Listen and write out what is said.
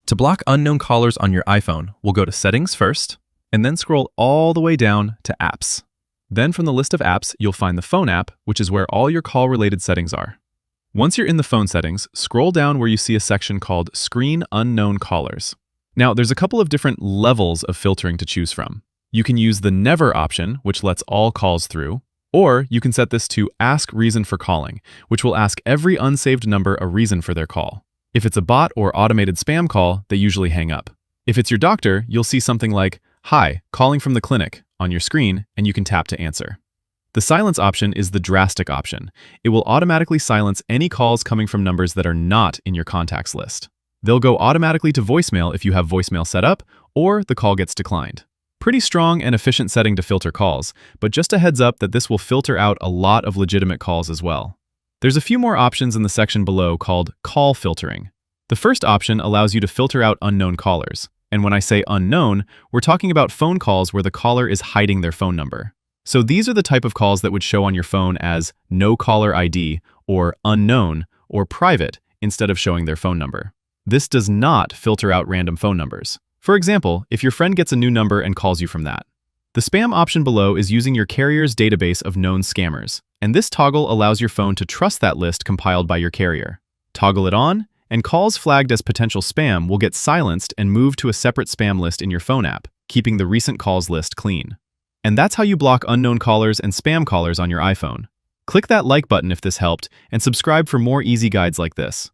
To block unknown callers on your iPhone, we'll go to Settings first, and then scroll all the way down to Apps. Then from the list of apps, you'll find the Phone app, which is where all your call-related settings are. Once you're in the phone settings, scroll down where you see a section called Screen Unknown Callers. Now, there's a couple of different levels of filtering to choose from. You can use the Never option, which lets all calls through, or you can set this to Ask Reason for Calling, which will ask every unsaved number a reason for their call. If it's a bot or automated spam call, they usually hang up. If it's your doctor, you'll see something like, "Hi, calling from the clinic," on your screen, and you can tap to answer. The silence option is the drastic option. It will automatically silence any calls coming from numbers that are not in your contacts list. They'll go automatically to voicemail if you have voicemail set up, or the call gets declined. Pretty strong and efficient setting to filter calls, but just a heads up that this will filter out a lot of legitimate calls as well. There's a few more options in the section below called Call Filtering. The first option allows you to filter out unknown callers. And when I say unknown, we're talking about phone calls where the caller is hiding their phone number. So these are the type of calls that would show on your phone as no caller ID, or unknown, or private, instead of showing their phone number. This does not filter out random phone numbers. For example, if your friend gets a new number and calls you from that. The spam option below is using your carrier's database of known scammers, and this toggle allows your phone to trust that list compiled by your carrier. Toggle it on, and calls flagged as potential spam will get silenced and moved to a separate spam list in your phone app, keeping the recent calls list clean. And that's how you block unknown callers and spam callers on your iPhone. Click that like button if this helped, and subscribe for more easy guides like this.